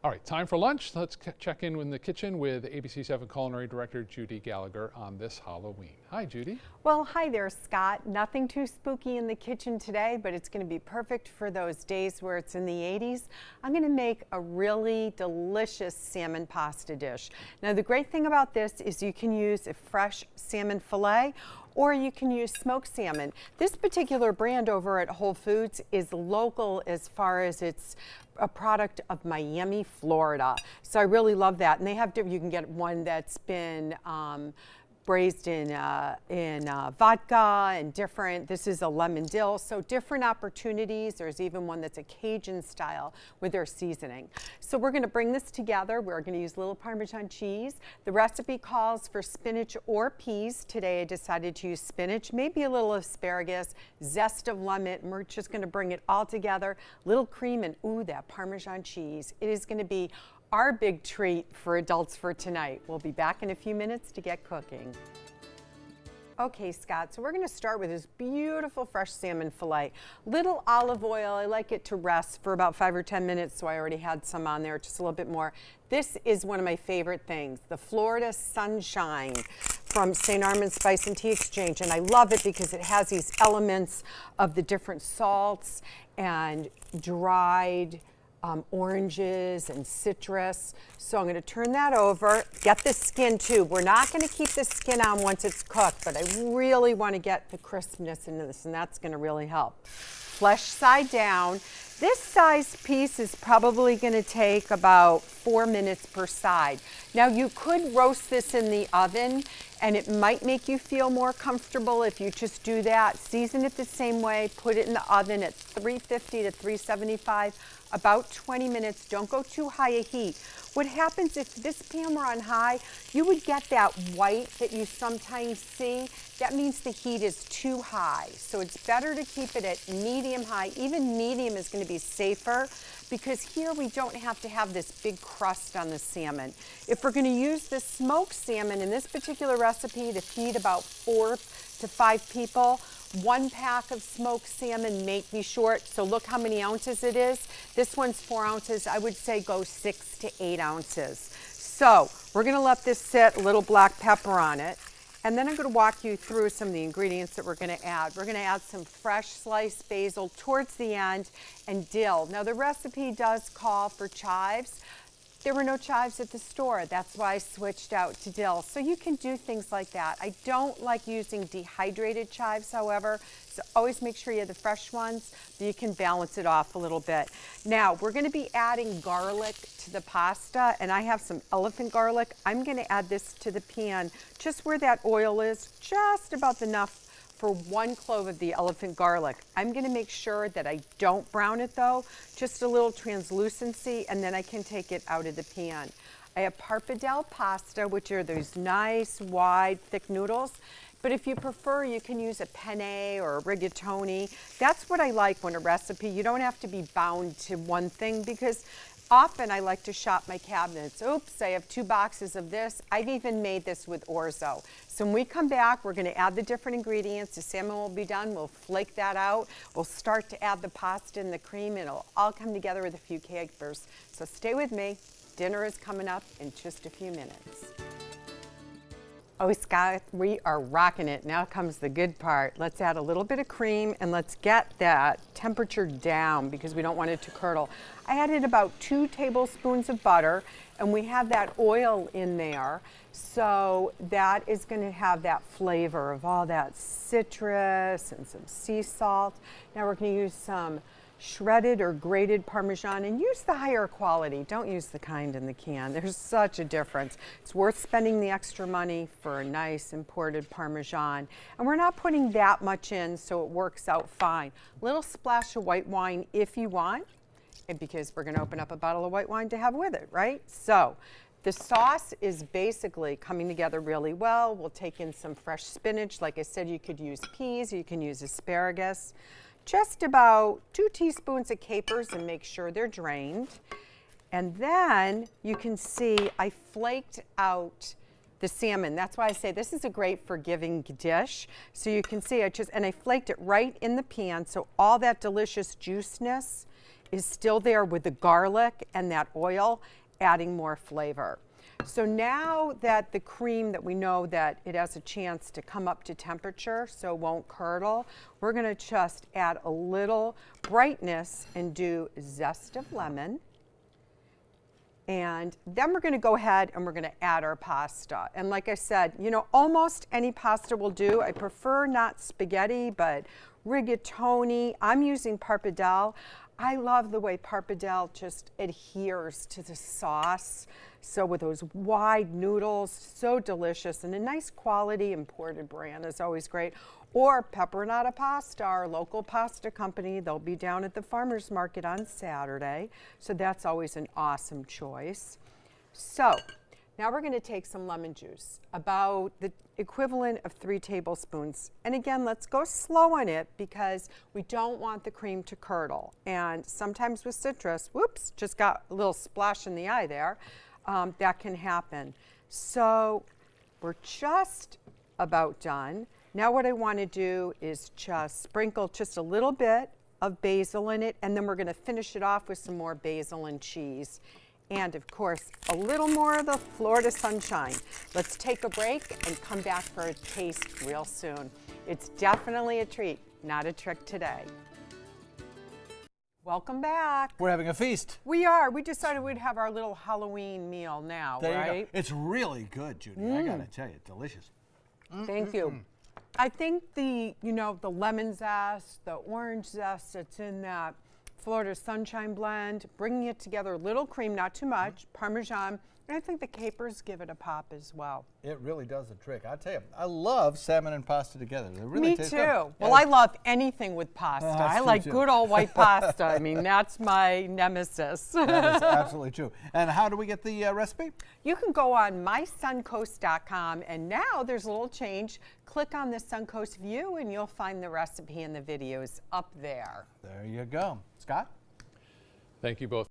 All right, time for lunch. Let's check in the kitchen with ABC7 Culinary Director Judi Gallagher on this Halloween. Hi, Judi. Well, hi there, Scott. Nothing too spooky in the kitchen today, but it's going to be perfect for those days where it's in the 80s. I'm going to make a really delicious salmon pasta dish. Now, the great thing about this is you can use a fresh salmon fillet, or you can use smoked salmon. This particular brand over at Whole Foods is local as far as it's a product of Miami, Florida. So I really love that. And they have, you can get one that's been braised in vodka and different. This is a lemon dill, so different opportunities. There's even one that's a Cajun style with their seasoning. So we're going to bring this together. We're going to use a little Parmesan cheese. The recipe calls for spinach or peas. Today I decided to use spinach, maybe a little asparagus, zest of lemon. We're just going to bring it all together. Little cream and ooh, that Parmesan cheese. It is going to be our big treat for adults for tonight. We'll be back in a few minutes to get cooking. Okay, Scott, so we're going to start with this beautiful fresh salmon fillet. Little olive oil. I like it to rest for about 5 or 10 minutes, so I already had some on there, just a little bit more. This is one of my favorite things, the Florida Sunshine from St. Armand's Spice and Tea Exchange, and I love it because it has these elements of the different salts and dried oranges and citrus. So I'm going to turn that over, get the skin too. We're not going to keep the skin on once it's cooked, but I really want to get the crispness into this, and that's going to really help. Flesh side down. This size piece is probably going to take about 4 minutes per side. Now you could roast this in the oven and it might make you feel more comfortable if you just do that. Season it the same way, put it in the oven at 350 to 375, about 20 minutes. Don't go too high a heat. What happens if this pan were on high, you would get that white that you sometimes see. That means the heat is too high. So it's better to keep it at medium high. Even medium is going to be safer because here we don't have to have this big crust on the salmon. If we're going to use this smoked salmon in this particular recipe to feed about 4 to 5 people, 1 pack of smoked salmon may be short, so look how many ounces it is. This one's 4 ounces. I would say go 6 to 8 ounces. So we're going to let this sit, a little black pepper on it, and then I'm going to walk you through some of the ingredients that we're going to add. We're going to add some fresh sliced basil towards the end and dill. Now the recipe does call for chives. There were no chives at the store. That's why I switched out to dill. So you can do things like that. I don't like using dehydrated chives, however, so always make sure you have the fresh ones, but you can balance it off a little bit. Now, we're going to be adding garlic to the pasta, and I have some elephant garlic. I'm going to add this to the pan just where that oil is, just about enough for 1 clove of the elephant garlic. I'm going to make sure that I don't brown it though, just a little translucency, and then I can take it out of the pan. I have pappardelle pasta, which are those nice, wide, thick noodles. But if you prefer, you can use a penne or a rigatoni. That's what I like when a recipe, you don't have to be bound to one thing because often I like to shop my cabinets. Oops, I have 2 boxes of this. I've even made this with orzo. So when we come back, we're going to add the different ingredients. The salmon will be done. We'll flake that out. We'll start to add the pasta and the cream. It'll all come together with a few capers. So stay with me. Dinner is coming up in just a few minutes. Oh, Scott, we are rocking it. Now comes the good part. Let's add a little bit of cream and let's get that temperature down because we don't want it to curdle. I added about 2 tablespoons of butter and we have that oil in there. So that is going to have that flavor of all that citrus and some sea salt. Now we're going to use some shredded or grated Parmesan, and use the higher quality. Don't use the kind in the can. There's such a difference. It's worth spending the extra money for a nice imported Parmesan. And we're not putting that much in, so it works out fine. Little splash of white wine if you want, and because we're going to open up a bottle of white wine to have with it, right? So the sauce is basically coming together really well. We'll take in some fresh spinach. Like I said, you could use peas, you can use asparagus. Just about 2 teaspoons of capers and make sure they're drained. And then you can see I flaked out the salmon. That's why I say this is a great forgiving dish. So you can see I flaked it right in the pan so all that delicious juiceness is still there with the garlic and that oil, adding more flavor. So now that the cream, that we know that it has a chance to come up to temperature so it won't curdle, we're going to just add a little brightness and do zest of lemon. And then we're going to go ahead and we're going to add our pasta. And like I said, you know, almost any pasta will do. I prefer not spaghetti, but rigatoni. I'm using pappardelle. I love the way pappardelle just adheres to the sauce. So with those wide noodles, so delicious, and a nice quality imported brand is always great. Or Peperonata Pasta, our local pasta company. They'll be down at the farmer's market on Saturday. So that's always an awesome choice. So now we're going to take some lemon juice, about the equivalent of 3 tablespoons. And again, let's go slow on it because we don't want the cream to curdle. And sometimes with citrus, whoops, just got a little splash in the eye there. That can happen. So we're just about done. Now what I want to do is just sprinkle just a little bit of basil in it, and then we're going to finish it off with some more basil and cheese. And of course, a little more of the Florida sunshine. Let's take a break and come back for a taste real soon. It's definitely a treat, not a trick today. Welcome back. We're having a feast. We are. We decided we'd have our little Halloween meal now, There right? you go. It's really good, Judy. I gotta tell you, delicious. Thank you. I think the lemon zest, the orange zest that's in that Florida sunshine blend, bringing it together, a little cream, not too much, Parmesan, and I think the capers give it a pop as well. It really does the trick. I tell you, I love salmon and pasta together. They really Me taste too. good. Well, I love anything with pasta. I true, like too. good old white pasta. I mean, that's my nemesis. That is absolutely true. And how do we get the recipe? You can go on mysuncoast.com, and now there's a little change. Click on the Suncoast view and you'll find the recipe and the videos up there. There you go. Scott? Thank you both.